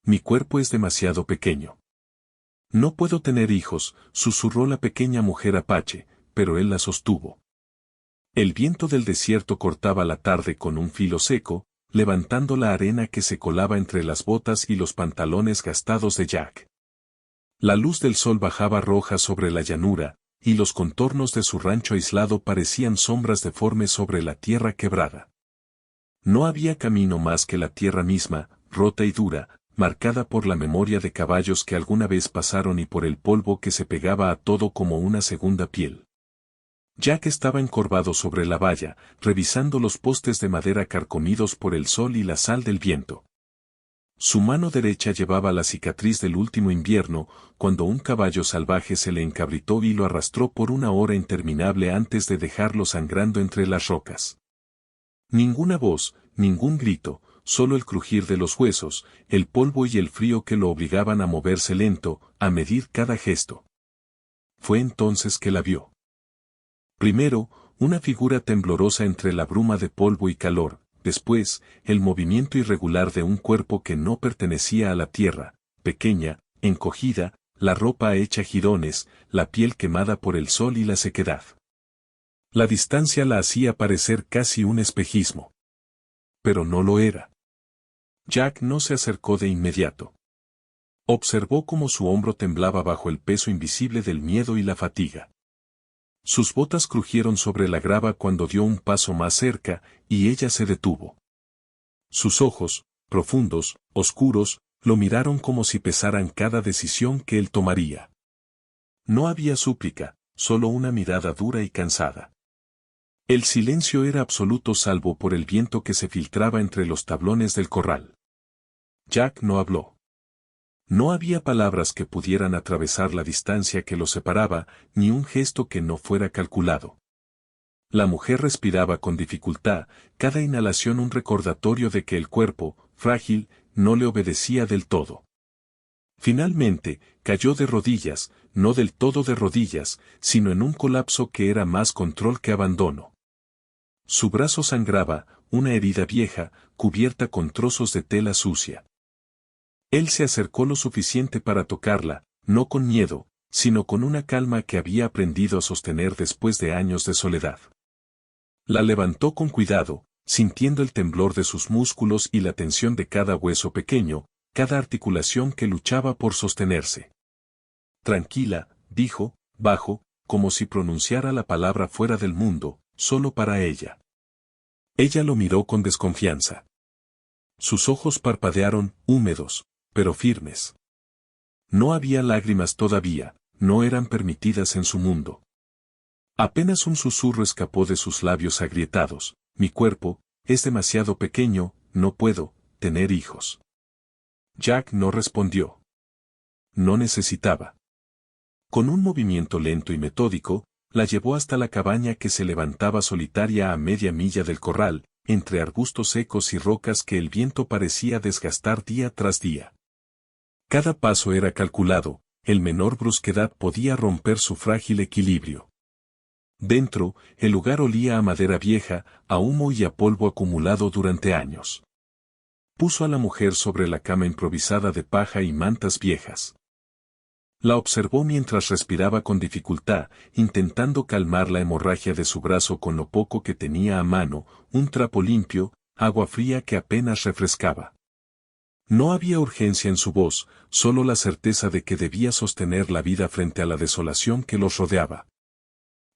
Mi cuerpo es demasiado pequeño. No puedo tener hijos, susurró la pequeña mujer apache, pero él la sostuvo. El viento del desierto cortaba la tarde con un filo seco, levantando la arena que se colaba entre las botas y los pantalones gastados de Jack. La luz del sol bajaba roja sobre la llanura, y los contornos de su rancho aislado parecían sombras deformes sobre la tierra quebrada. No había camino más que la tierra misma, rota y dura, marcada por la memoria de caballos que alguna vez pasaron y por el polvo que se pegaba a todo como una segunda piel. Jack estaba encorvado sobre la valla, revisando los postes de madera carcomidos por el sol y la sal del viento. Su mano derecha llevaba la cicatriz del último invierno, cuando un caballo salvaje se le encabritó y lo arrastró por una hora interminable antes de dejarlo sangrando entre las rocas. Ninguna voz, ningún grito, solo el crujir de los huesos, el polvo y el frío que lo obligaban a moverse lento, a medir cada gesto. Fue entonces que la vio. Primero, una figura temblorosa entre la bruma de polvo y calor, después, el movimiento irregular de un cuerpo que no pertenecía a la tierra, pequeña, encogida, la ropa hecha jirones, la piel quemada por el sol y la sequedad. La distancia la hacía parecer casi un espejismo. Pero no lo era. Jack no se acercó de inmediato. Observó cómo su hombro temblaba bajo el peso invisible del miedo y la fatiga. Sus botas crujieron sobre la grava cuando dio un paso más cerca, y ella se detuvo. Sus ojos, profundos, oscuros, lo miraron como si pesaran cada decisión que él tomaría. No había súplica, solo una mirada dura y cansada. El silencio era absoluto salvo por el viento que se filtraba entre los tablones del corral. Jack no habló. No había palabras que pudieran atravesar la distancia que los separaba, ni un gesto que no fuera calculado. La mujer respiraba con dificultad, cada inhalación un recordatorio de que el cuerpo, frágil, no le obedecía del todo. Finalmente, cayó de rodillas, no del todo de rodillas, sino en un colapso que era más control que abandono. Su brazo sangraba, una herida vieja, cubierta con trozos de tela sucia. Él se acercó lo suficiente para tocarla, no con miedo, sino con una calma que había aprendido a sostener después de años de soledad. La levantó con cuidado, sintiendo el temblor de sus músculos y la tensión de cada hueso pequeño, cada articulación que luchaba por sostenerse. Tranquila, dijo, bajo, como si pronunciara la palabra fuera del mundo, solo para ella. Ella lo miró con desconfianza. Sus ojos parpadearon, húmedos, pero firmes. No había lágrimas todavía, no eran permitidas en su mundo. Apenas un susurro escapó de sus labios agrietados: mi cuerpo es demasiado pequeño, no puedo tener hijos. Jack no respondió. No necesitaba. Con un movimiento lento y metódico, la llevó hasta la cabaña que se levantaba solitaria a media milla del corral, entre arbustos secos y rocas que el viento parecía desgastar día tras día. Cada paso era calculado, el menor brusquedad podía romper su frágil equilibrio. Dentro, el lugar olía a madera vieja, a humo y a polvo acumulado durante años. Puso a la mujer sobre la cama improvisada de paja y mantas viejas. La observó mientras respiraba con dificultad, intentando calmar la hemorragia de su brazo con lo poco que tenía a mano, un trapo limpio, agua fría que apenas refrescaba. No había urgencia en su voz, solo la certeza de que debía sostener la vida frente a la desolación que los rodeaba.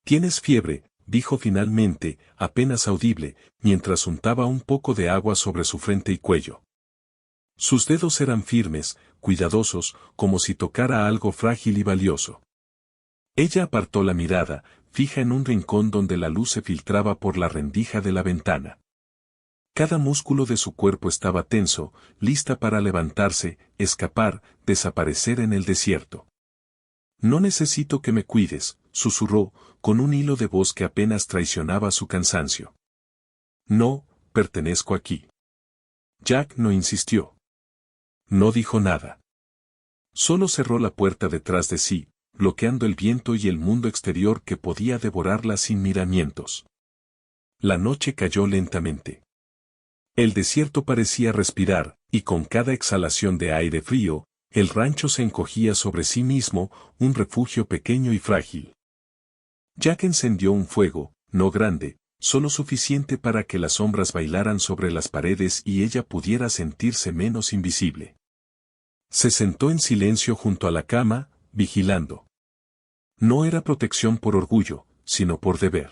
«Tienes fiebre», dijo finalmente, apenas audible, mientras untaba un poco de agua sobre su frente y cuello. Sus dedos eran firmes, cuidadosos, como si tocara algo frágil y valioso. Ella apartó la mirada, fija en un rincón donde la luz se filtraba por la rendija de la ventana. Cada músculo de su cuerpo estaba tenso, lista para levantarse, escapar, desaparecer en el desierto. «No necesito que me cuides», susurró, con un hilo de voz que apenas traicionaba su cansancio. «No, pertenezco aquí». Jack no insistió. No dijo nada. Solo cerró la puerta detrás de sí, bloqueando el viento y el mundo exterior que podía devorarla sin miramientos. La noche cayó lentamente. El desierto parecía respirar, y con cada exhalación de aire frío, el rancho se encogía sobre sí mismo, un refugio pequeño y frágil. Jack encendió un fuego, no grande, solo suficiente para que las sombras bailaran sobre las paredes y ella pudiera sentirse menos invisible. Se sentó en silencio junto a la cama, vigilando. No era protección por orgullo, sino por deber.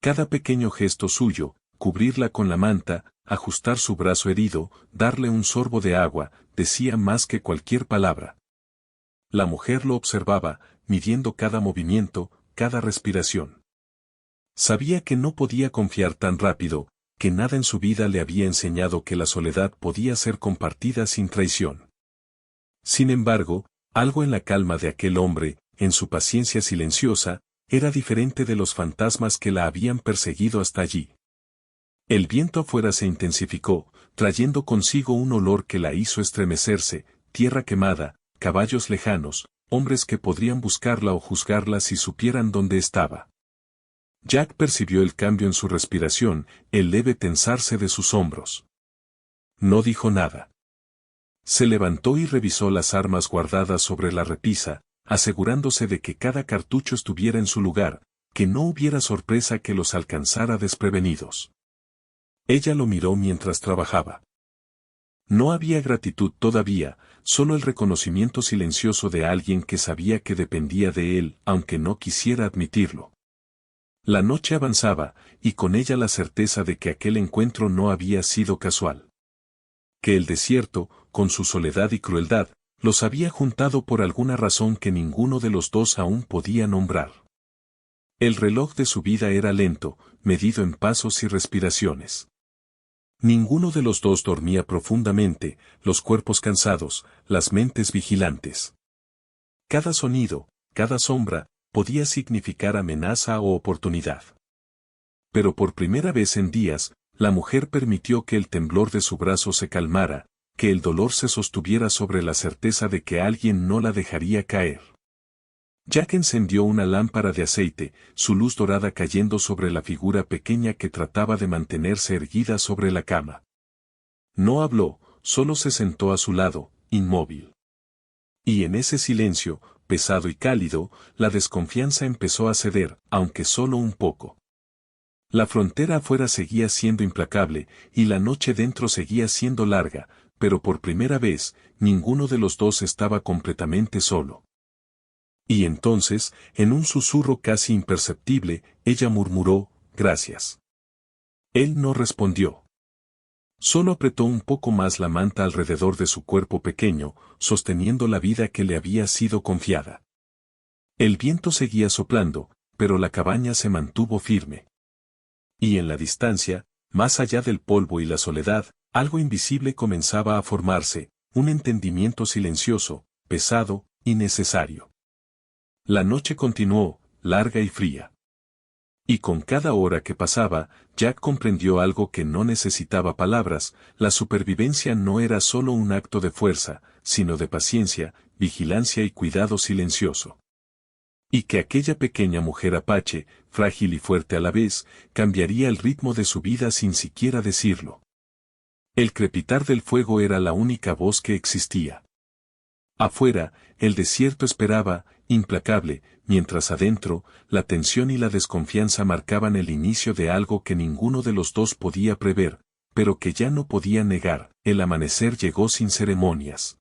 Cada pequeño gesto suyo, cubrirla con la manta, ajustar su brazo herido, darle un sorbo de agua, decía más que cualquier palabra. La mujer lo observaba, midiendo cada movimiento, cada respiración. Sabía que no podía confiar tan rápido, que nada en su vida le había enseñado que la soledad podía ser compartida sin traición. Sin embargo, algo en la calma de aquel hombre, en su paciencia silenciosa, era diferente de los fantasmas que la habían perseguido hasta allí. El viento afuera se intensificó, trayendo consigo un olor que la hizo estremecerse, tierra quemada, caballos lejanos, hombres que podrían buscarla o juzgarla si supieran dónde estaba. Jack percibió el cambio en su respiración, el leve tensarse de sus hombros. No dijo nada. Se levantó y revisó las armas guardadas sobre la repisa, asegurándose de que cada cartucho estuviera en su lugar, que no hubiera sorpresa que los alcanzara desprevenidos. Ella lo miró mientras trabajaba. No había gratitud todavía, solo el reconocimiento silencioso de alguien que sabía que dependía de él, aunque no quisiera admitirlo. La noche avanzaba, y con ella la certeza de que aquel encuentro no había sido casual. Que el desierto, con su soledad y crueldad, los había juntado por alguna razón que ninguno de los dos aún podía nombrar. El reloj de su vida era lento, medido en pasos y respiraciones. Ninguno de los dos dormía profundamente, los cuerpos cansados, las mentes vigilantes. Cada sonido, cada sombra, podía significar amenaza o oportunidad. Pero por primera vez en días, la mujer permitió que el temblor de su brazo se calmara, que el dolor se sostuviera sobre la certeza de que alguien no la dejaría caer. Jack encendió una lámpara de aceite, su luz dorada cayendo sobre la figura pequeña que trataba de mantenerse erguida sobre la cama. No habló, solo se sentó a su lado, inmóvil. Y en ese silencio, pesado y cálido, la desconfianza empezó a ceder, aunque solo un poco. La frontera afuera seguía siendo implacable, y la noche dentro seguía siendo larga, pero por primera vez, ninguno de los dos estaba completamente solo. Y entonces, en un susurro casi imperceptible, ella murmuró, «Gracias». Él no respondió. Solo apretó un poco más la manta alrededor de su cuerpo pequeño, sosteniendo la vida que le había sido confiada. El viento seguía soplando, pero la cabaña se mantuvo firme. Y en la distancia, más allá del polvo y la soledad, algo invisible comenzaba a formarse, un entendimiento silencioso, pesado, y necesario. La noche continuó, larga y fría. Y con cada hora que pasaba, Jack comprendió algo que no necesitaba palabras: la supervivencia no era solo un acto de fuerza, sino de paciencia, vigilancia y cuidado silencioso. Y que aquella pequeña mujer apache, frágil y fuerte a la vez, cambiaría el ritmo de su vida sin siquiera decirlo. El crepitar del fuego era la única voz que existía. Afuera, el desierto esperaba, implacable, mientras adentro, la tensión y la desconfianza marcaban el inicio de algo que ninguno de los dos podía prever, pero que ya no podía negar: el amanecer llegó sin ceremonias.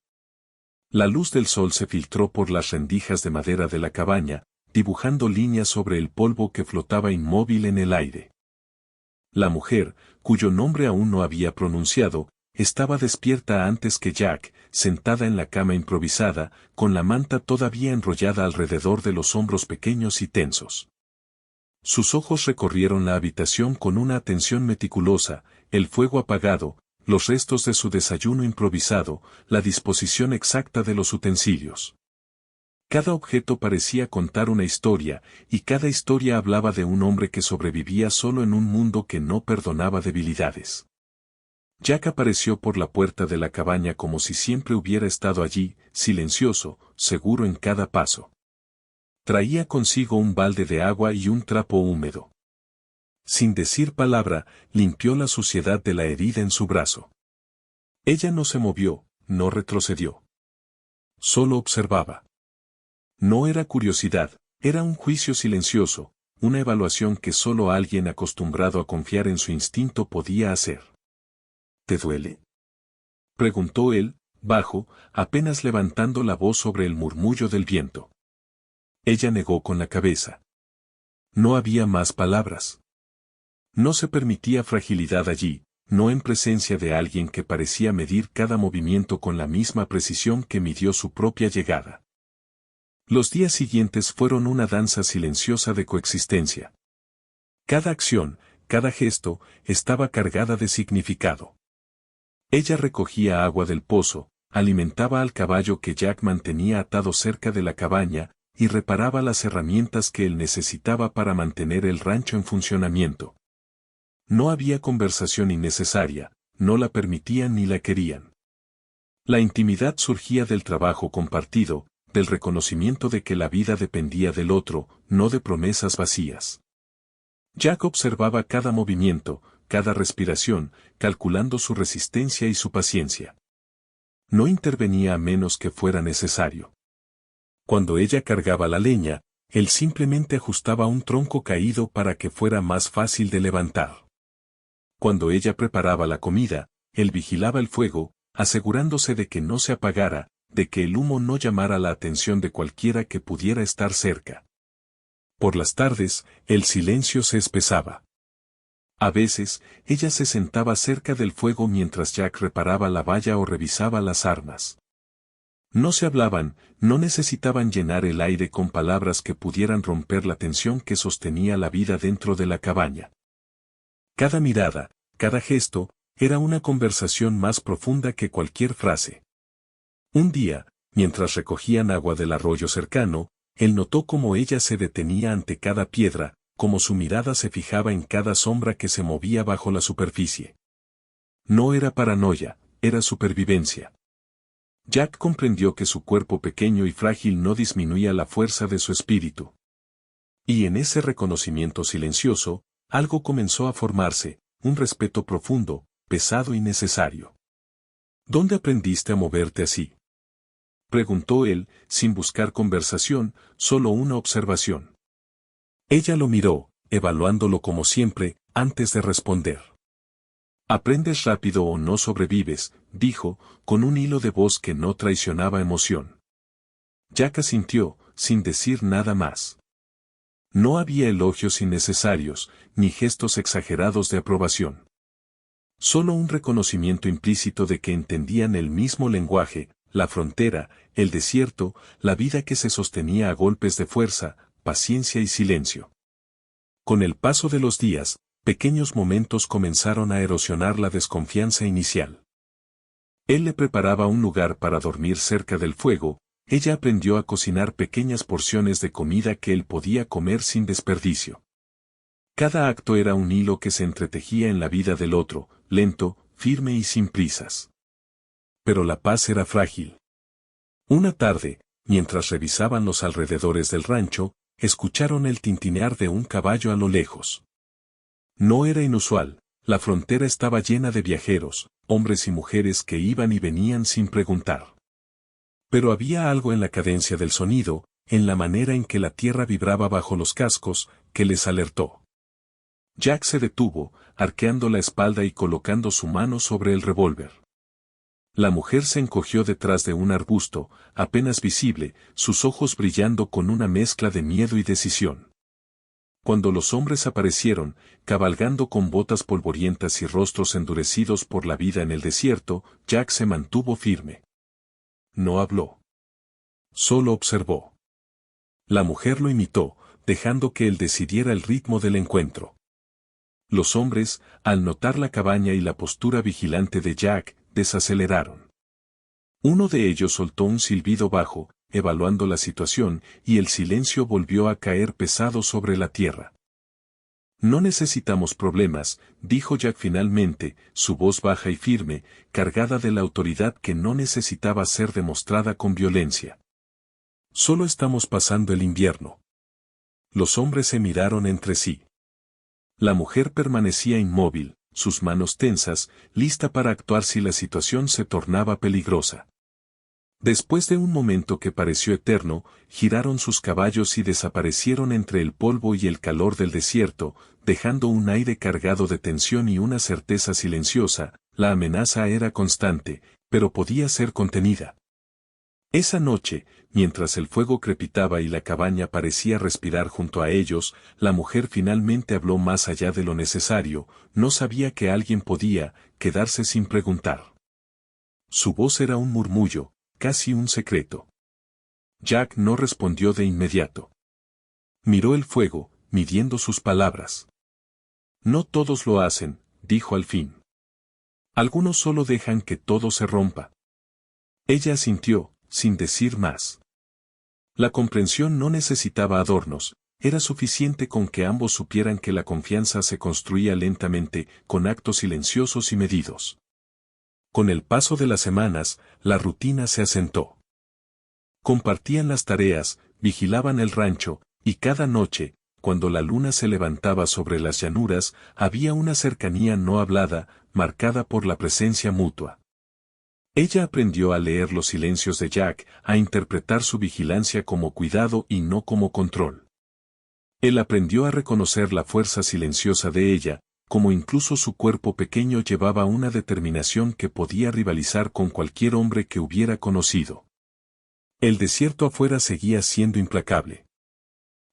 La luz del sol se filtró por las rendijas de madera de la cabaña, dibujando líneas sobre el polvo que flotaba inmóvil en el aire. La mujer, cuyo nombre aún no había pronunciado, estaba despierta antes que Jack, sentada en la cama improvisada, con la manta todavía enrollada alrededor de los hombros pequeños y tensos. Sus ojos recorrieron la habitación con una atención meticulosa: el fuego apagado, los restos de su desayuno improvisado, la disposición exacta de los utensilios. Cada objeto parecía contar una historia, y cada historia hablaba de un hombre que sobrevivía solo en un mundo que no perdonaba debilidades. Jack apareció por la puerta de la cabaña como si siempre hubiera estado allí, silencioso, seguro en cada paso. Traía consigo un balde de agua y un trapo húmedo. Sin decir palabra, limpió la suciedad de la herida en su brazo. Ella no se movió, no retrocedió. Solo observaba. No era curiosidad, era un juicio silencioso, una evaluación que solo alguien acostumbrado a confiar en su instinto podía hacer. ¿Te duele?, preguntó él, bajo, apenas levantando la voz sobre el murmullo del viento. Ella negó con la cabeza. No había más palabras. No se permitía fragilidad allí, no en presencia de alguien que parecía medir cada movimiento con la misma precisión que midió su propia llegada. Los días siguientes fueron una danza silenciosa de coexistencia. Cada acción, cada gesto, estaba cargada de significado. Ella recogía agua del pozo, alimentaba al caballo que Jack mantenía atado cerca de la cabaña, y reparaba las herramientas que él necesitaba para mantener el rancho en funcionamiento. No había conversación innecesaria, no la permitían ni la querían. La intimidad surgía del trabajo compartido, del reconocimiento de que la vida dependía del otro, no de promesas vacías. Jack observaba cada movimiento, cada respiración, calculando su resistencia y su paciencia. No intervenía a menos que fuera necesario. Cuando ella cargaba la leña, él simplemente ajustaba un tronco caído para que fuera más fácil de levantar. Cuando ella preparaba la comida, él vigilaba el fuego, asegurándose de que no se apagara, de que el humo no llamara la atención de cualquiera que pudiera estar cerca. Por las tardes, el silencio se espesaba. A veces, ella se sentaba cerca del fuego mientras Jack reparaba la valla o revisaba las armas. No se hablaban, no necesitaban llenar el aire con palabras que pudieran romper la tensión que sostenía la vida dentro de la cabaña. Cada mirada, cada gesto, era una conversación más profunda que cualquier frase. Un día, mientras recogían agua del arroyo cercano, él notó cómo ella se detenía ante cada piedra, cómo su mirada se fijaba en cada sombra que se movía bajo la superficie. No era paranoia, era supervivencia. Jack comprendió que su cuerpo pequeño y frágil no disminuía la fuerza de su espíritu. Y en ese reconocimiento silencioso, algo comenzó a formarse, un respeto profundo, pesado y necesario. ¿Dónde aprendiste a moverte así?, preguntó él, sin buscar conversación, solo una observación. Ella lo miró, evaluándolo como siempre, antes de responder. Aprendes rápido o no sobrevives, dijo, con un hilo de voz que no traicionaba emoción. Jack asintió, sin decir nada más. No había elogios innecesarios, ni gestos exagerados de aprobación. Solo un reconocimiento implícito de que entendían el mismo lenguaje, la frontera, el desierto, la vida que se sostenía a golpes de fuerza, paciencia y silencio. Con el paso de los días, pequeños momentos comenzaron a erosionar la desconfianza inicial. Él le preparaba un lugar para dormir cerca del fuego, ella aprendió a cocinar pequeñas porciones de comida que él podía comer sin desperdicio. Cada acto era un hilo que se entretejía en la vida del otro, lento, firme y sin prisas. Pero la paz era frágil. Una tarde, mientras revisaban los alrededores del rancho, escucharon el tintinear de un caballo a lo lejos. No era inusual, la frontera estaba llena de viajeros, hombres y mujeres que iban y venían sin preguntar. Pero había algo en la cadencia del sonido, en la manera en que la tierra vibraba bajo los cascos, que les alertó. Jack se detuvo, arqueando la espalda y colocando su mano sobre el revólver. La mujer se encogió detrás de un arbusto, apenas visible, sus ojos brillando con una mezcla de miedo y decisión. Cuando los hombres aparecieron, cabalgando con botas polvorientas y rostros endurecidos por la vida en el desierto, Jack se mantuvo firme. No habló. Solo observó. La mujer lo imitó, dejando que él decidiera el ritmo del encuentro. Los hombres, al notar la cabaña y la postura vigilante de Jack, desaceleraron. Uno de ellos soltó un silbido bajo, evaluando la situación, y el silencio volvió a caer pesado sobre la tierra. No necesitamos problemas, dijo Jack finalmente, su voz baja y firme, cargada de la autoridad que no necesitaba ser demostrada con violencia. Solo estamos pasando el invierno. Los hombres se miraron entre sí. La mujer permanecía inmóvil, sus manos tensas, lista para actuar si la situación se tornaba peligrosa. Después de un momento que pareció eterno, giraron sus caballos y desaparecieron entre el polvo y el calor del desierto, dejando un aire cargado de tensión y una certeza silenciosa. La amenaza era constante, pero podía ser contenida. Esa noche, mientras el fuego crepitaba y la cabaña parecía respirar junto a ellos, la mujer finalmente habló más allá de lo necesario. No sabía que alguien podía quedarse sin preguntar. Su voz era un murmullo, casi un secreto. Jack no respondió de inmediato. Miró el fuego, midiendo sus palabras. No todos lo hacen, dijo al fin. Algunos solo dejan que todo se rompa. Ella asintió, sin decir más. La comprensión no necesitaba adornos, era suficiente con que ambos supieran que la confianza se construía lentamente, con actos silenciosos y medidos. Con el paso de las semanas, la rutina se asentó. Compartían las tareas, vigilaban el rancho, y cada noche, cuando la luna se levantaba sobre las llanuras, había una cercanía no hablada, marcada por la presencia mutua. Ella aprendió a leer los silencios de Jack, a interpretar su vigilancia como cuidado y no como control. Él aprendió a reconocer la fuerza silenciosa de ella, como incluso su cuerpo pequeño llevaba una determinación que podía rivalizar con cualquier hombre que hubiera conocido. El desierto afuera seguía siendo implacable.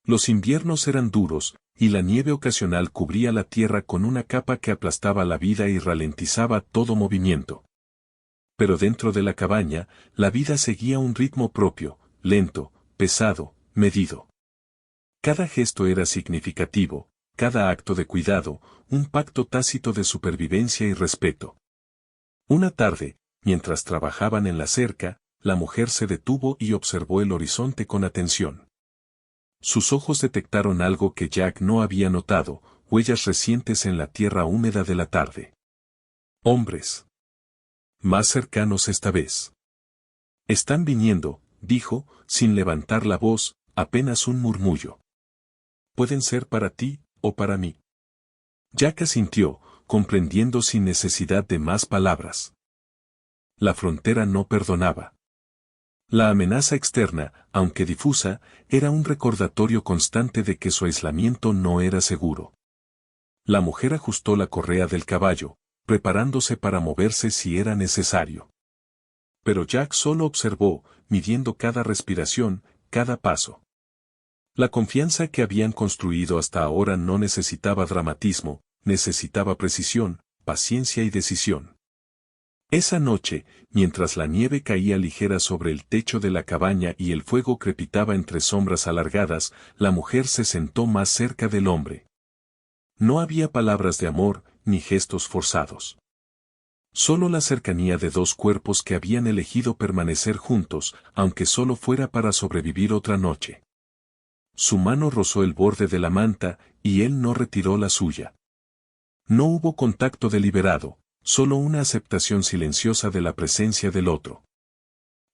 Los inviernos eran duros, y la nieve ocasional cubría la tierra con una capa que aplastaba la vida y ralentizaba todo movimiento. Pero dentro de la cabaña, la vida seguía un ritmo propio, lento, pesado, medido. Cada gesto era significativo, cada acto de cuidado, un pacto tácito de supervivencia y respeto. Una tarde, mientras trabajaban en la cerca, la mujer se detuvo y observó el horizonte con atención. Sus ojos detectaron algo que Jack no había notado, huellas recientes en la tierra húmeda de la tarde. Hombres. Más cercanos esta vez. Están viniendo, dijo, sin levantar la voz, apenas un murmullo. Pueden ser para ti, o para mí. Jack asintió, comprendiendo sin necesidad de más palabras. La frontera no perdonaba. La amenaza externa, aunque difusa, era un recordatorio constante de que su aislamiento no era seguro. La mujer ajustó la correa del caballo, preparándose para moverse si era necesario. Pero Jack solo observó, midiendo cada respiración, cada paso. La confianza que habían construido hasta ahora no necesitaba dramatismo, necesitaba precisión, paciencia y decisión. Esa noche, mientras la nieve caía ligera sobre el techo de la cabaña y el fuego crepitaba entre sombras alargadas, la mujer se sentó más cerca del hombre. No había palabras de amor, ni gestos forzados. Solo la cercanía de dos cuerpos que habían elegido permanecer juntos, aunque solo fuera para sobrevivir otra noche. Su mano rozó el borde de la manta, y él no retiró la suya. No hubo contacto deliberado, solo una aceptación silenciosa de la presencia del otro.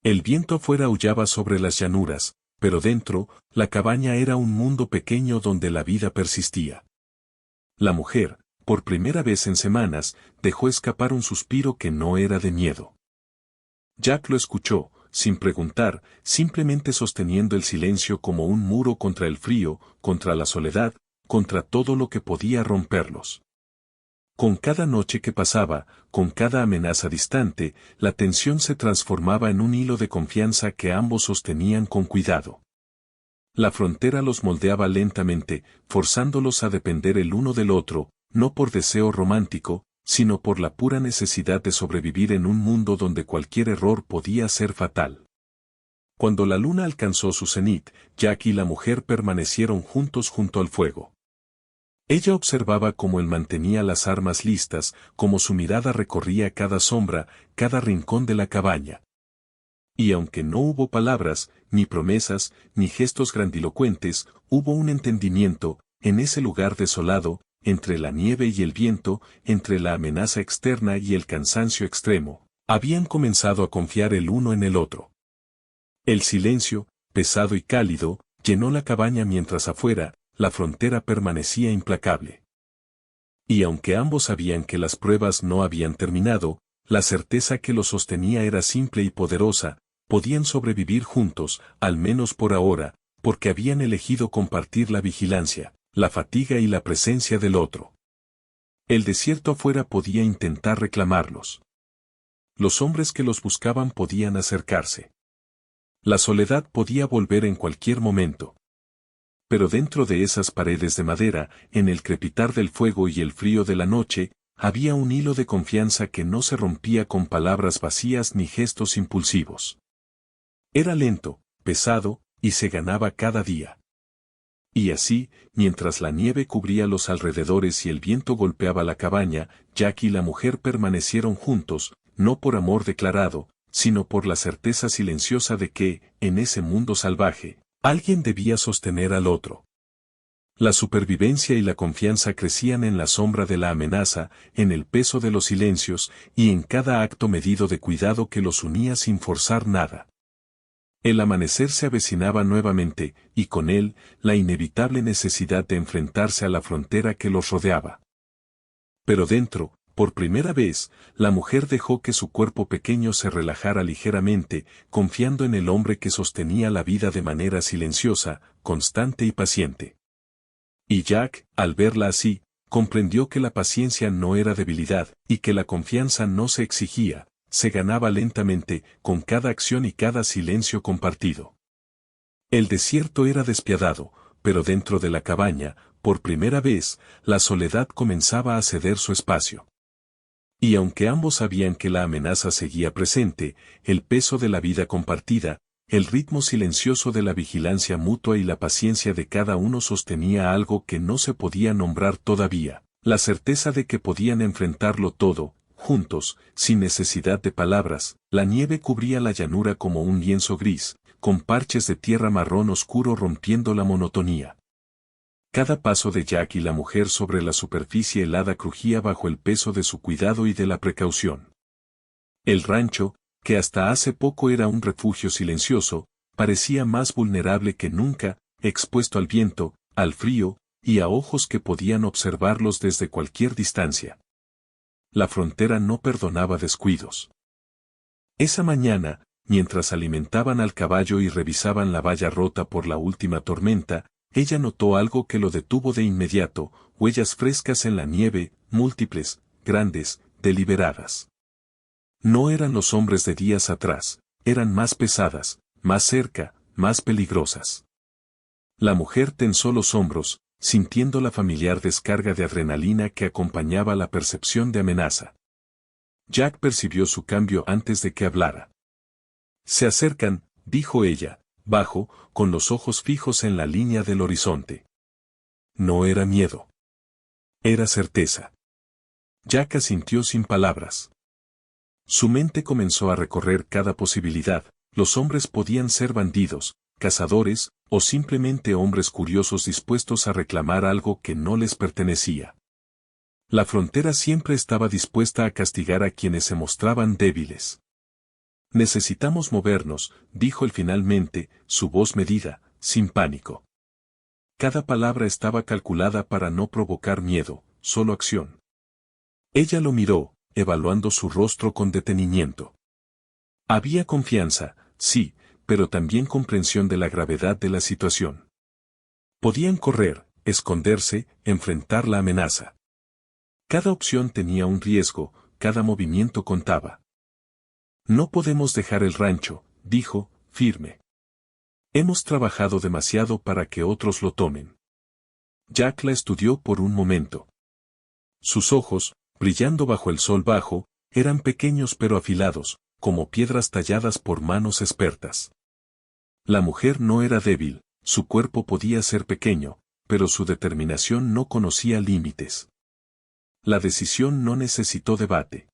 El viento afuera aullaba sobre las llanuras, pero dentro, la cabaña era un mundo pequeño donde la vida persistía. La mujer, por primera vez en semanas, dejó escapar un suspiro que no era de miedo. Jack lo escuchó, sin preguntar, simplemente sosteniendo el silencio como un muro contra el frío, contra la soledad, contra todo lo que podía romperlos. Con cada noche que pasaba, con cada amenaza distante, la tensión se transformaba en un hilo de confianza que ambos sostenían con cuidado. La frontera los moldeaba lentamente, forzándolos a depender el uno del otro, no por deseo romántico, sino por la pura necesidad de sobrevivir en un mundo donde cualquier error podía ser fatal. Cuando la luna alcanzó su cenit, Jack y la mujer permanecieron juntos junto al fuego. Ella observaba cómo él mantenía las armas listas, cómo su mirada recorría cada sombra, cada rincón de la cabaña. Y aunque no hubo palabras, ni promesas, ni gestos grandilocuentes, hubo un entendimiento, en ese lugar desolado, entre la nieve y el viento, entre la amenaza externa y el cansancio extremo, habían comenzado a confiar el uno en el otro. El silencio, pesado y cálido, llenó la cabaña mientras afuera, la frontera permanecía implacable. Y aunque ambos sabían que las pruebas no habían terminado, la certeza que los sostenía era simple y poderosa: podían sobrevivir juntos, al menos por ahora, porque habían elegido compartir la vigilancia, la fatiga y la presencia del otro. El desierto afuera podía intentar reclamarlos. Los hombres que los buscaban podían acercarse. La soledad podía volver en cualquier momento. Pero dentro de esas paredes de madera, en el crepitar del fuego y el frío de la noche, había un hilo de confianza que no se rompía con palabras vacías ni gestos impulsivos. Era lento, pesado, y se ganaba cada día. Y así, mientras la nieve cubría los alrededores y el viento golpeaba la cabaña, Jack y la mujer permanecieron juntos, no por amor declarado, sino por la certeza silenciosa de que, en ese mundo salvaje, alguien debía sostener al otro. La supervivencia y la confianza crecían en la sombra de la amenaza, en el peso de los silencios, y en cada acto medido de cuidado que los unía sin forzar nada. El amanecer se avecinaba nuevamente, y con él, la inevitable necesidad de enfrentarse a la frontera que los rodeaba. Pero dentro, por primera vez, la mujer dejó que su cuerpo pequeño se relajara ligeramente, confiando en el hombre que sostenía la vida de manera silenciosa, constante y paciente. Y Jack, al verla así, comprendió que la paciencia no era debilidad, y que la confianza no se exigía, se ganaba lentamente, con cada acción y cada silencio compartido. El desierto era despiadado, pero dentro de la cabaña, por primera vez, la soledad comenzaba a ceder su espacio. Y aunque ambos sabían que la amenaza seguía presente, el peso de la vida compartida, el ritmo silencioso de la vigilancia mutua y la paciencia de cada uno sostenía algo que no se podía nombrar todavía: la certeza de que podían enfrentarlo todo, juntos, sin necesidad de palabras. La nieve cubría la llanura como un lienzo gris, con parches de tierra marrón oscuro rompiendo la monotonía. Cada paso de Jack y la mujer sobre la superficie helada crujía bajo el peso de su cuidado y de la precaución. El rancho, que hasta hace poco era un refugio silencioso, parecía más vulnerable que nunca, expuesto al viento, al frío, y a ojos que podían observarlos desde cualquier distancia. La frontera no perdonaba descuidos. Esa mañana, mientras alimentaban al caballo y revisaban la valla rota por la última tormenta, ella notó algo que lo detuvo de inmediato: huellas frescas en la nieve, múltiples, grandes, deliberadas. No eran los hombres de días atrás, eran más pesadas, más cerca, más peligrosas. La mujer tensó los hombros, sintiendo la familiar descarga de adrenalina que acompañaba la percepción de amenaza. Jack percibió su cambio antes de que hablara. «Se acercan», dijo ella, bajo, con los ojos fijos en la línea del horizonte. No era miedo. Era certeza. Jack asintió sin palabras. Su mente comenzó a recorrer cada posibilidad: los hombres podían ser bandidos, cazadores, o simplemente hombres curiosos dispuestos a reclamar algo que no les pertenecía. La frontera siempre estaba dispuesta a castigar a quienes se mostraban débiles. «Necesitamos movernos», dijo él finalmente, su voz medida, sin pánico. Cada palabra estaba calculada para no provocar miedo, solo acción. Ella lo miró, evaluando su rostro con detenimiento. Había confianza, sí, pero también comprensión de la gravedad de la situación. Podían correr, esconderse, enfrentar la amenaza. Cada opción tenía un riesgo, cada movimiento contaba. «No podemos dejar el rancho», dijo, firme. «Hemos trabajado demasiado para que otros lo tomen». Jack la estudió por un momento. Sus ojos, brillando bajo el sol bajo, eran pequeños pero afilados, como piedras talladas por manos expertas. La mujer no era débil, su cuerpo podía ser pequeño, pero su determinación no conocía límites. La decisión no necesitó debate.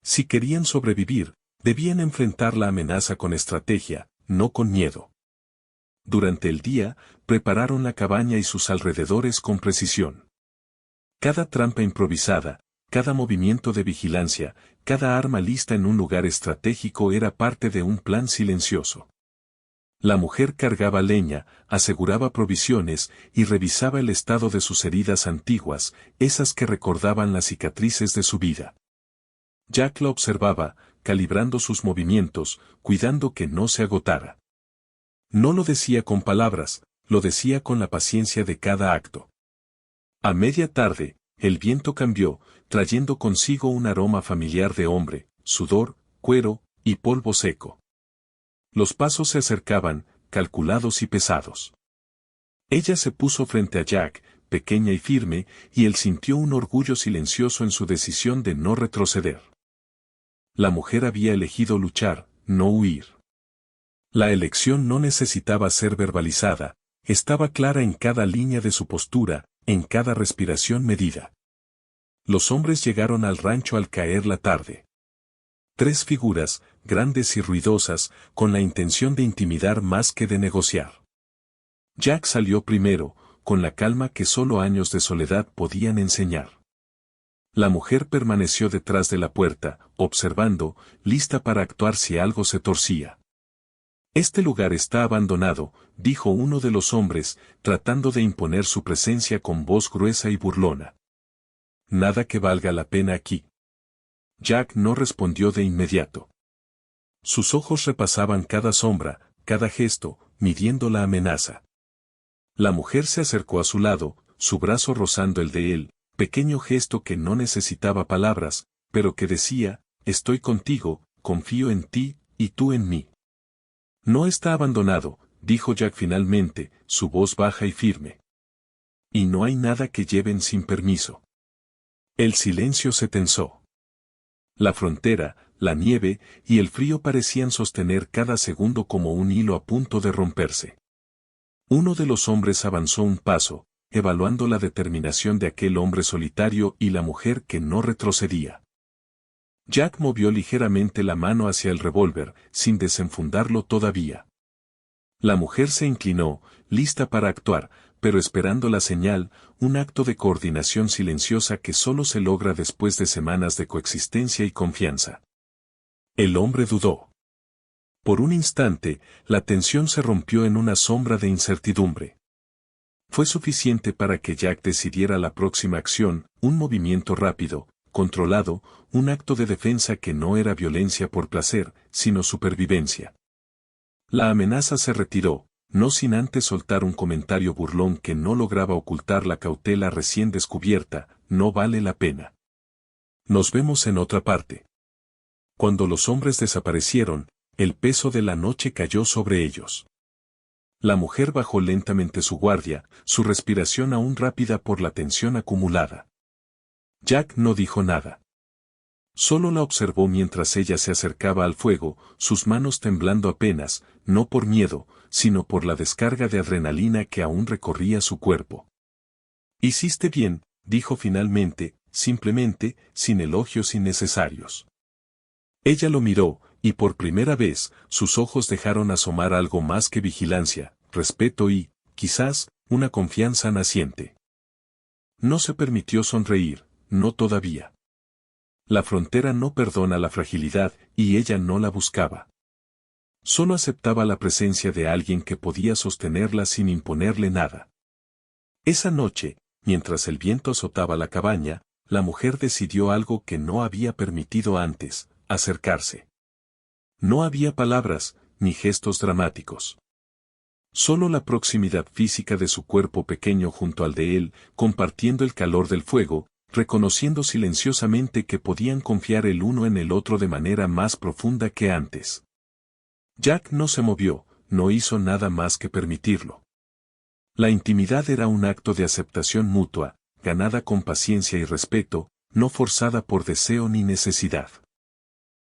Si querían sobrevivir, debían enfrentar la amenaza con estrategia, no con miedo. Durante el día, prepararon la cabaña y sus alrededores con precisión. Cada trampa improvisada, cada movimiento de vigilancia, cada arma lista en un lugar estratégico era parte de un plan silencioso. La mujer cargaba leña, aseguraba provisiones y revisaba el estado de sus heridas antiguas, esas que recordaban las cicatrices de su vida. Jack la observaba, calibrando sus movimientos, cuidando que no se agotara. No lo decía con palabras, lo decía con la paciencia de cada acto. A media tarde, el viento cambió, trayendo consigo un aroma familiar de hombre, sudor, cuero y polvo seco. Los pasos se acercaban, calculados y pesados. Ella se puso frente a Jack, pequeña y firme, y él sintió un orgullo silencioso en su decisión de no retroceder. La mujer había elegido luchar, no huir. La elección no necesitaba ser verbalizada, estaba clara en cada línea de su postura, en cada respiración medida. Los hombres llegaron al rancho al caer la tarde. 3 figuras, grandes y ruidosas, con la intención de intimidar más que de negociar. Jack salió primero, con la calma que solo años de soledad podían enseñar. La mujer permaneció detrás de la puerta, observando, lista para actuar si algo se torcía. Este lugar está abandonado, dijo uno de los hombres, tratando de imponer su presencia con voz gruesa y burlona. Nada que valga la pena aquí. Jack no respondió de inmediato. Sus ojos repasaban cada sombra, cada gesto, midiendo la amenaza. La mujer se acercó a su lado, su brazo rozando el de él, pequeño gesto que no necesitaba palabras, pero que decía, estoy contigo, confío en ti, y tú en mí. No está abandonado, dijo Jack finalmente, su voz baja y firme. Y no hay nada que lleven sin permiso. El silencio se tensó. La frontera, la nieve y el frío parecían sostener cada segundo como un hilo a punto de romperse. Uno de los hombres avanzó un paso, evaluando la determinación de aquel hombre solitario y la mujer que no retrocedía. Jack movió ligeramente la mano hacia el revólver, sin desenfundarlo todavía. La mujer se inclinó, lista para actuar, pero esperando la señal, un acto de coordinación silenciosa que solo se logra después de semanas de coexistencia y confianza. El hombre dudó. Por un instante, la tensión se rompió en una sombra de incertidumbre. Fue suficiente para que Jack decidiera la próxima acción, un movimiento rápido, controlado, un acto de defensa que no era violencia por placer, sino supervivencia. La amenaza se retiró, no sin antes soltar un comentario burlón que no lograba ocultar la cautela recién descubierta, no vale la pena. Nos vemos en otra parte. Cuando los hombres desaparecieron, el peso de la noche cayó sobre ellos. La mujer bajó lentamente su guardia, su respiración aún rápida por la tensión acumulada. Jack no dijo nada. Solo la observó mientras ella se acercaba al fuego, sus manos temblando apenas, no por miedo, sino por la descarga de adrenalina que aún recorría su cuerpo. Hiciste bien, dijo finalmente, simplemente, sin elogios innecesarios. Ella lo miró, y por primera vez, sus ojos dejaron asomar algo más que vigilancia, respeto y, quizás, una confianza naciente. No se permitió sonreír, no todavía. La frontera no perdona la fragilidad, y ella no la buscaba. Solo aceptaba la presencia de alguien que podía sostenerla sin imponerle nada. Esa noche, mientras el viento azotaba la cabaña, la mujer decidió algo que no había permitido antes, acercarse. No había palabras, ni gestos dramáticos. Solo la proximidad física de su cuerpo pequeño junto al de él, compartiendo el calor del fuego, reconociendo silenciosamente que podían confiar el uno en el otro de manera más profunda que antes. Jack no se movió, no hizo nada más que permitirlo. La intimidad era un acto de aceptación mutua, ganada con paciencia y respeto, no forzada por deseo ni necesidad.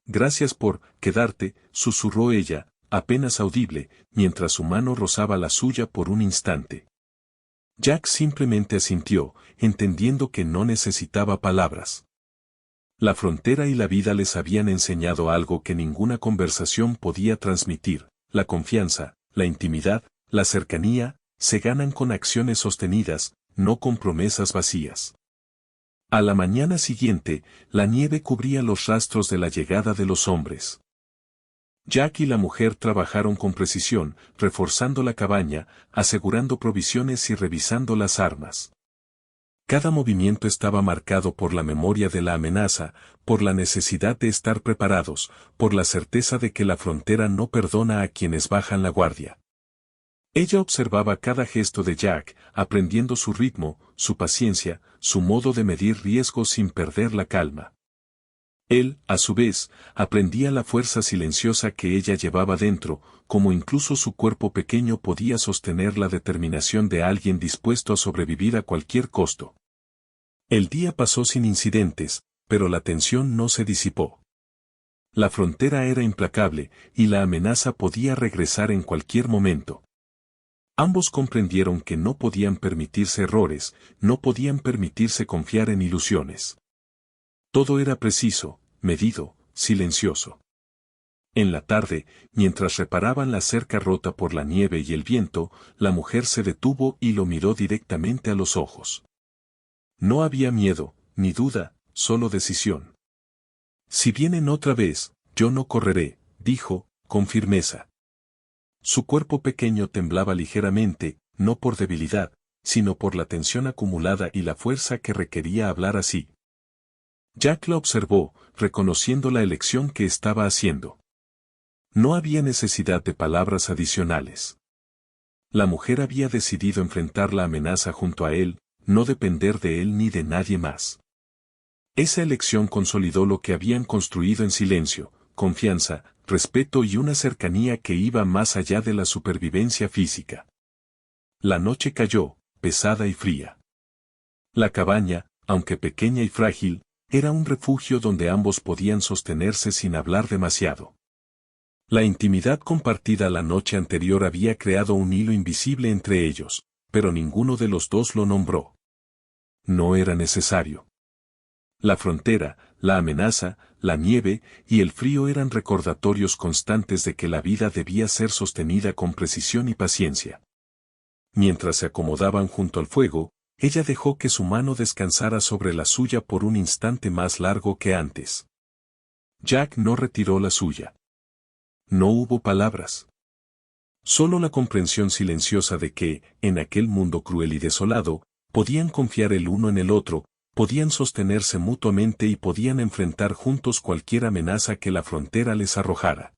Gracias por quedarte, susurró ella, apenas audible, mientras su mano rozaba la suya por un instante. Jack simplemente asintió, entendiendo que no necesitaba palabras. La frontera y la vida les habían enseñado algo que ninguna conversación podía transmitir: la confianza, la intimidad, la cercanía, se ganan con acciones sostenidas, no con promesas vacías. A la mañana siguiente, la nieve cubría los rastros de la llegada de los hombres. Jack y la mujer trabajaron con precisión, reforzando la cabaña, asegurando provisiones y revisando las armas. Cada movimiento estaba marcado por la memoria de la amenaza, por la necesidad de estar preparados, por la certeza de que la frontera no perdona a quienes bajan la guardia. Ella observaba cada gesto de Jack, aprendiendo su ritmo, su paciencia, su modo de medir riesgos sin perder la calma. Él, a su vez, aprendía la fuerza silenciosa que ella llevaba dentro, como incluso su cuerpo pequeño podía sostener la determinación de alguien dispuesto a sobrevivir a cualquier costo. El día pasó sin incidentes, pero la tensión no se disipó. La frontera era implacable, y la amenaza podía regresar en cualquier momento. Ambos comprendieron que no podían permitirse errores, no podían permitirse confiar en ilusiones. Todo era preciso, medido, silencioso. En la tarde, mientras reparaban la cerca rota por la nieve y el viento, la mujer se detuvo y lo miró directamente a los ojos. No había miedo, ni duda, solo decisión. Si vienen otra vez, yo no correré, dijo, con firmeza. Su cuerpo pequeño temblaba ligeramente, no por debilidad, sino por la tensión acumulada y la fuerza que requería hablar así. Jack la observó, reconociendo la elección que estaba haciendo. No había necesidad de palabras adicionales. La mujer había decidido enfrentar la amenaza junto a él, no depender de él ni de nadie más. Esa elección consolidó lo que habían construido en silencio, confianza, respeto y una cercanía que iba más allá de la supervivencia física. La noche cayó, pesada y fría. La cabaña, aunque pequeña y frágil, era un refugio donde ambos podían sostenerse sin hablar demasiado. La intimidad compartida la noche anterior había creado un hilo invisible entre ellos, pero ninguno de los dos lo nombró. No era necesario. La frontera, la amenaza, la nieve y el frío eran recordatorios constantes de que la vida debía ser sostenida con precisión y paciencia. Mientras se acomodaban junto al fuego, ella dejó que su mano descansara sobre la suya por un instante más largo que antes. Jack no retiró la suya. No hubo palabras. Solo la comprensión silenciosa de que, en aquel mundo cruel y desolado, podían confiar el uno en el otro, podían sostenerse mutuamente y podían enfrentar juntos cualquier amenaza que la frontera les arrojara.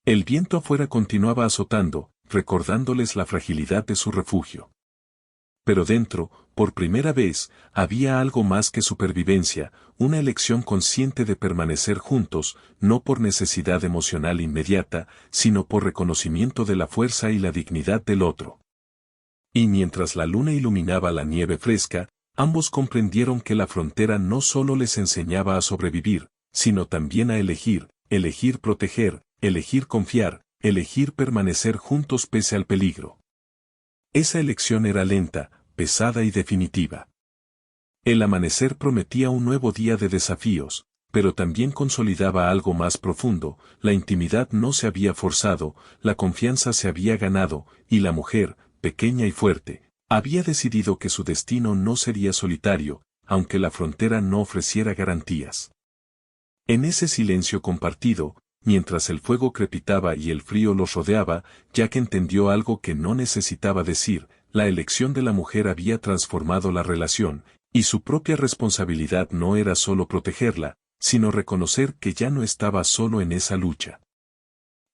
El viento afuera continuaba azotando, recordándoles la fragilidad de su refugio. Pero dentro, por primera vez, había algo más que supervivencia, una elección consciente de permanecer juntos, no por necesidad emocional inmediata, sino por reconocimiento de la fuerza y la dignidad del otro. Y mientras la luna iluminaba la nieve fresca, ambos comprendieron que la frontera no solo les enseñaba a sobrevivir, sino también a elegir, elegir proteger, elegir confiar, elegir permanecer juntos pese al peligro. Esa elección era lenta, pesada y definitiva. El amanecer prometía un nuevo día de desafíos, pero también consolidaba algo más profundo, la intimidad no se había forzado, la confianza se había ganado, y la mujer, pequeña y fuerte, había decidido que su destino no sería solitario, aunque la frontera no ofreciera garantías. En ese silencio compartido, mientras el fuego crepitaba y el frío los rodeaba, Jack entendió algo que no necesitaba decir, la elección de la mujer había transformado la relación, y su propia responsabilidad no era solo protegerla, sino reconocer que ya no estaba solo en esa lucha.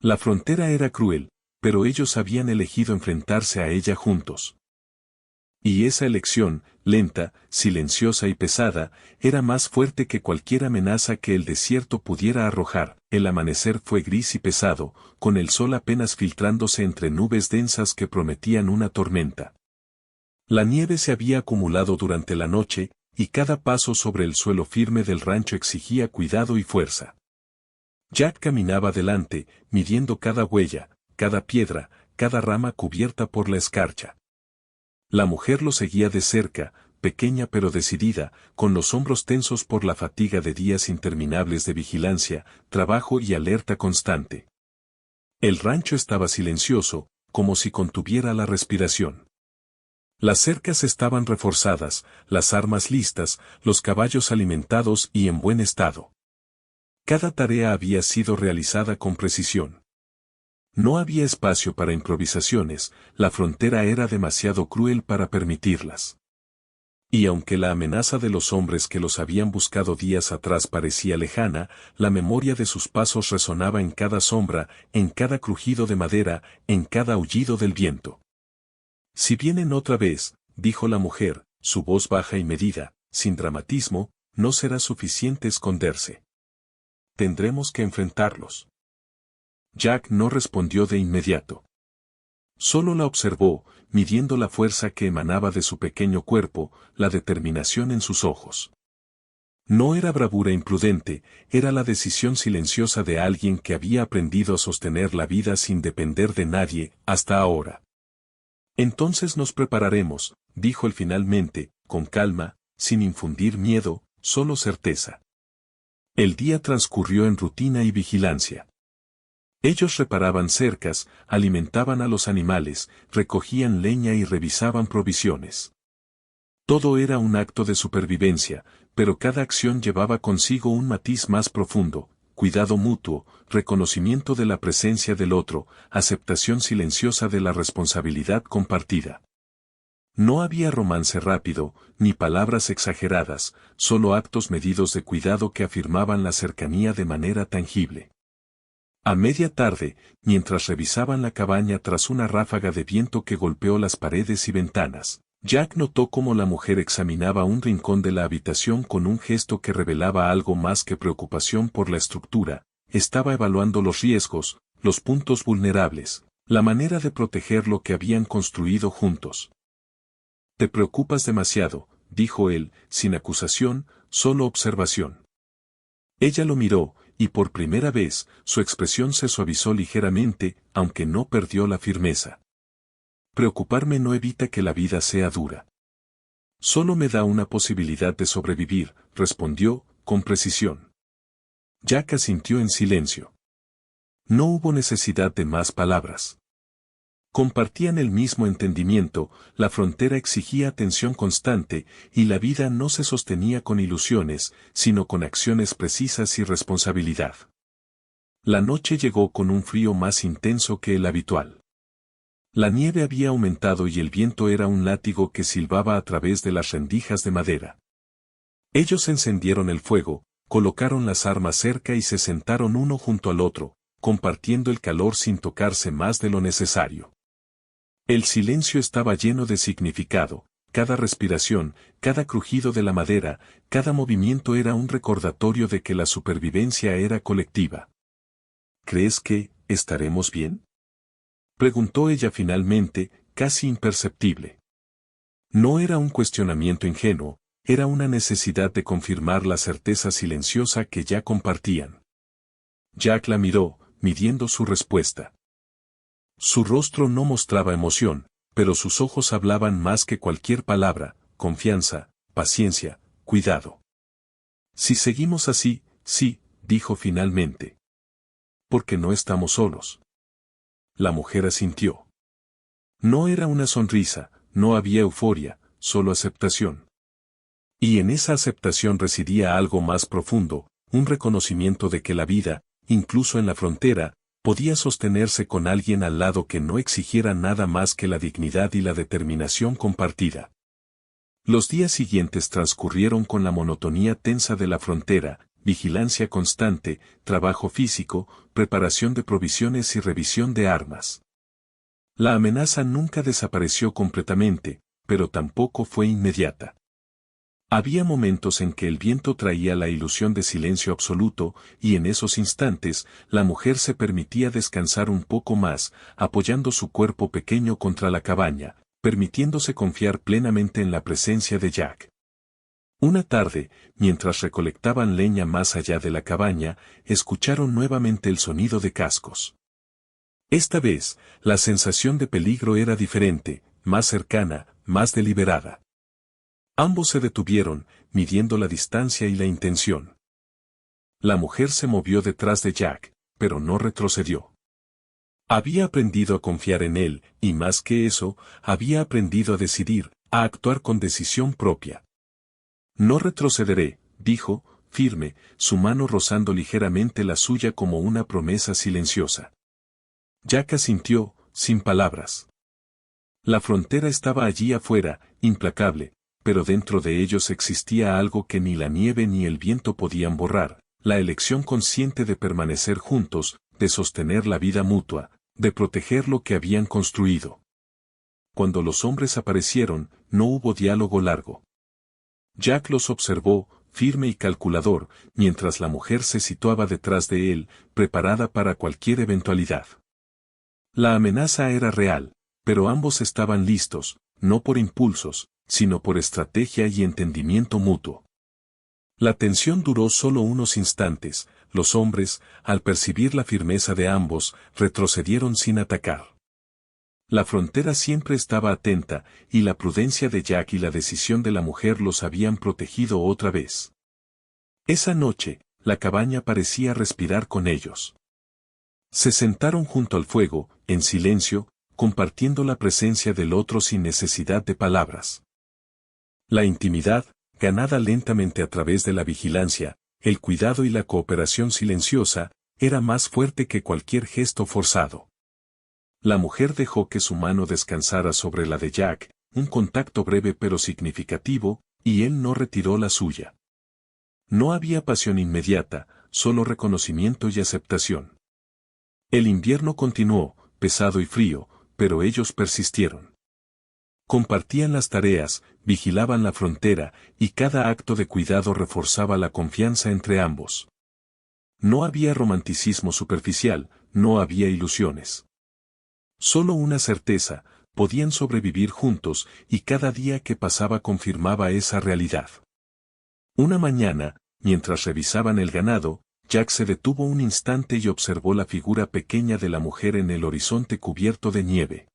La frontera era cruel, pero ellos habían elegido enfrentarse a ella juntos. Y esa elección, lenta, silenciosa y pesada, era más fuerte que cualquier amenaza que el desierto pudiera arrojar. El amanecer fue gris y pesado, con el sol apenas filtrándose entre nubes densas que prometían una tormenta. La nieve se había acumulado durante la noche, y cada paso sobre el suelo firme del rancho exigía cuidado y fuerza. Jack caminaba delante, midiendo cada huella, cada piedra, cada rama cubierta por la escarcha. La mujer lo seguía de cerca, pequeña pero decidida, con los hombros tensos por la fatiga de días interminables de vigilancia, trabajo y alerta constante. El rancho estaba silencioso, como si contuviera la respiración. Las cercas estaban reforzadas, las armas listas, los caballos alimentados y en buen estado. Cada tarea había sido realizada con precisión. No había espacio para improvisaciones, la frontera era demasiado cruel para permitirlas. Y aunque la amenaza de los hombres que los habían buscado días atrás parecía lejana, la memoria de sus pasos resonaba en cada sombra, en cada crujido de madera, en cada aullido del viento. «Si vienen otra vez», dijo la mujer, su voz baja y medida, sin dramatismo, «no será suficiente esconderse. Tendremos que enfrentarlos». Jack no respondió de inmediato. Solo la observó, midiendo la fuerza que emanaba de su pequeño cuerpo, la determinación en sus ojos. No era bravura imprudente, era la decisión silenciosa de alguien que había aprendido a sostener la vida sin depender de nadie, hasta ahora. «Entonces nos prepararemos», dijo él finalmente, con calma, sin infundir miedo, solo certeza. El día transcurrió en rutina y vigilancia. Ellos reparaban cercas, alimentaban a los animales, recogían leña y revisaban provisiones. Todo era un acto de supervivencia, pero cada acción llevaba consigo un matiz más profundo, cuidado mutuo, reconocimiento de la presencia del otro, aceptación silenciosa de la responsabilidad compartida. No había romance rápido, ni palabras exageradas, solo actos medidos de cuidado que afirmaban la cercanía de manera tangible. A media tarde, mientras revisaban la cabaña tras una ráfaga de viento que golpeó las paredes y ventanas, Jack notó cómo la mujer examinaba un rincón de la habitación con un gesto que revelaba algo más que preocupación por la estructura. Estaba evaluando los riesgos, los puntos vulnerables, la manera de proteger lo que habían construido juntos. «Te preocupas demasiado», dijo él, sin acusación, solo observación. Ella lo miró, y por primera vez, su expresión se suavizó ligeramente, aunque no perdió la firmeza. «Preocuparme no evita que la vida sea dura. Solo me da una posibilidad de sobrevivir», respondió, con precisión. Jack asintió en silencio. No hubo necesidad de más palabras. Compartían el mismo entendimiento, la frontera exigía atención constante, y la vida no se sostenía con ilusiones, sino con acciones precisas y responsabilidad. La noche llegó con un frío más intenso que el habitual. La nieve había aumentado y el viento era un látigo que silbaba a través de las rendijas de madera. Ellos encendieron el fuego, colocaron las armas cerca y se sentaron uno junto al otro, compartiendo el calor sin tocarse más de lo necesario. El silencio estaba lleno de significado, cada respiración, cada crujido de la madera, cada movimiento era un recordatorio de que la supervivencia era colectiva. «¿Crees que estaremos bien?», preguntó ella finalmente, casi imperceptible. No era un cuestionamiento ingenuo, era una necesidad de confirmar la certeza silenciosa que ya compartían. Jack la miró, midiendo su respuesta. Su rostro no mostraba emoción, pero sus ojos hablaban más que cualquier palabra: confianza, paciencia, cuidado. «Si seguimos así, sí», dijo finalmente. «Porque no estamos solos». La mujer asintió. No era una sonrisa, no había euforia, solo aceptación. Y en esa aceptación residía algo más profundo, un reconocimiento de que la vida, incluso en la frontera, podía sostenerse con alguien al lado que no exigiera nada más que la dignidad y la determinación compartida. Los días siguientes transcurrieron con la monotonía tensa de la frontera, vigilancia constante, trabajo físico, preparación de provisiones y revisión de armas. La amenaza nunca desapareció completamente, pero tampoco fue inmediata. Había momentos en que el viento traía la ilusión de silencio absoluto, y en esos instantes, la mujer se permitía descansar un poco más, apoyando su cuerpo pequeño contra la cabaña, permitiéndose confiar plenamente en la presencia de Jack. Una tarde, mientras recolectaban leña más allá de la cabaña, escucharon nuevamente el sonido de cascos. Esta vez, la sensación de peligro era diferente, más cercana, más deliberada. Ambos se detuvieron, midiendo la distancia y la intención. La mujer se movió detrás de Jack, pero no retrocedió. Había aprendido a confiar en él, y más que eso, había aprendido a decidir, a actuar con decisión propia. «No retrocederé», dijo, firme, su mano rozando ligeramente la suya como una promesa silenciosa. Jack asintió, sin palabras. La frontera estaba allí afuera, implacable, pero dentro de ellos existía algo que ni la nieve ni el viento podían borrar, la elección consciente de permanecer juntos, de sostener la vida mutua, de proteger lo que habían construido. Cuando los hombres aparecieron, no hubo diálogo largo. Jack los observó, firme y calculador, mientras la mujer se situaba detrás de él, preparada para cualquier eventualidad. La amenaza era real, pero ambos estaban listos, no por impulsos, sino por estrategia y entendimiento mutuo. La tensión duró solo unos instantes. Los hombres, al percibir la firmeza de ambos, retrocedieron sin atacar. La frontera siempre estaba atenta, y la prudencia de Jack y la decisión de la mujer los habían protegido otra vez. Esa noche, la cabaña parecía respirar con ellos. Se sentaron junto al fuego, en silencio, compartiendo la presencia del otro sin necesidad de palabras. La intimidad, ganada lentamente a través de la vigilancia, el cuidado y la cooperación silenciosa, era más fuerte que cualquier gesto forzado. La mujer dejó que su mano descansara sobre la de Jack, un contacto breve pero significativo, y él no retiró la suya. No había pasión inmediata, solo reconocimiento y aceptación. El invierno continuó, pesado y frío, pero ellos persistieron. Compartían las tareas, vigilaban la frontera, y cada acto de cuidado reforzaba la confianza entre ambos. No había romanticismo superficial, no había ilusiones. Solo una certeza, podían sobrevivir juntos, y cada día que pasaba confirmaba esa realidad. Una mañana, mientras revisaban el ganado, Jack se detuvo un instante y observó la figura pequeña de la mujer en el horizonte cubierto de nieve.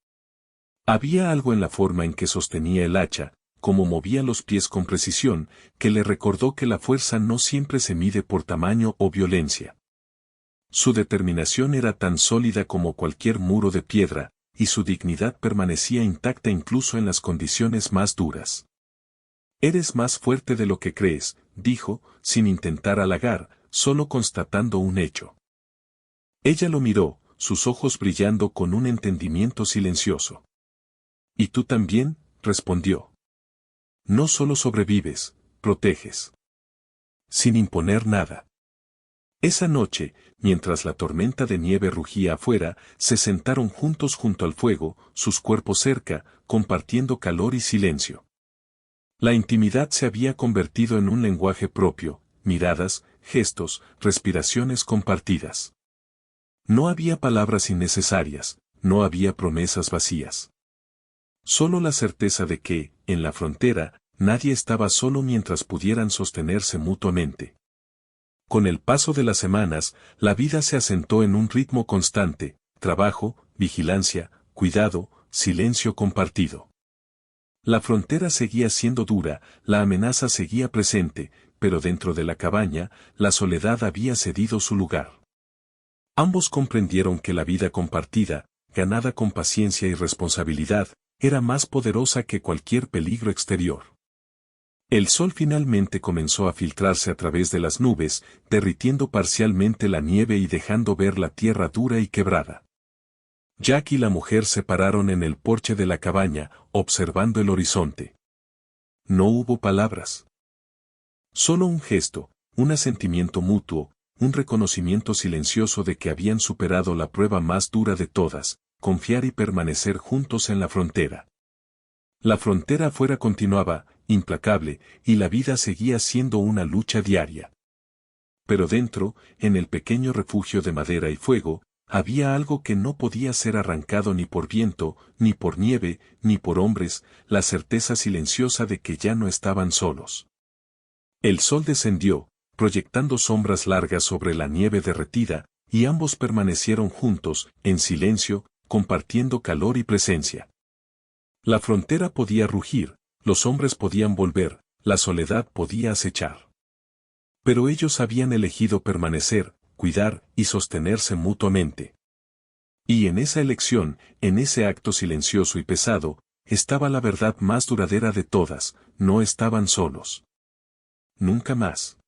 Había algo en la forma en que sostenía el hacha, como movía los pies con precisión, que le recordó que la fuerza no siempre se mide por tamaño o violencia. Su determinación era tan sólida como cualquier muro de piedra, y su dignidad permanecía intacta incluso en las condiciones más duras. «Eres más fuerte de lo que crees», dijo, sin intentar halagar, solo constatando un hecho. Ella lo miró, sus ojos brillando con un entendimiento silencioso. «¿Y tú también?», respondió. «No solo sobrevives, proteges». Sin imponer nada. Esa noche, mientras la tormenta de nieve rugía afuera, se sentaron juntos junto al fuego, sus cuerpos cerca, compartiendo calor y silencio. La intimidad se había convertido en un lenguaje propio, miradas, gestos, respiraciones compartidas. No había palabras innecesarias, no había promesas vacías. Solo la certeza de que, en la frontera, nadie estaba solo mientras pudieran sostenerse mutuamente. Con el paso de las semanas, la vida se asentó en un ritmo constante, trabajo, vigilancia, cuidado, silencio compartido. La frontera seguía siendo dura, la amenaza seguía presente, pero dentro de la cabaña, la soledad había cedido su lugar. Ambos comprendieron que la vida compartida, ganada con paciencia y responsabilidad, era más poderosa que cualquier peligro exterior. El sol finalmente comenzó a filtrarse a través de las nubes, derritiendo parcialmente la nieve y dejando ver la tierra dura y quebrada. Jack y la mujer se pararon en el porche de la cabaña, observando el horizonte. No hubo palabras. Solo un gesto, un asentimiento mutuo, un reconocimiento silencioso de que habían superado la prueba más dura de todas, confiar y permanecer juntos en la frontera. La frontera afuera continuaba, implacable, y la vida seguía siendo una lucha diaria. Pero dentro, en el pequeño refugio de madera y fuego, había algo que no podía ser arrancado ni por viento, ni por nieve, ni por hombres, la certeza silenciosa de que ya no estaban solos. El sol descendió, proyectando sombras largas sobre la nieve derretida, y ambos permanecieron juntos, en silencio, compartiendo calor y presencia. La frontera podía rugir, los hombres podían volver, la soledad podía acechar. Pero ellos habían elegido permanecer, cuidar y sostenerse mutuamente. Y en esa elección, en ese acto silencioso y pesado, estaba la verdad más duradera de todas: no estaban solos. Nunca más.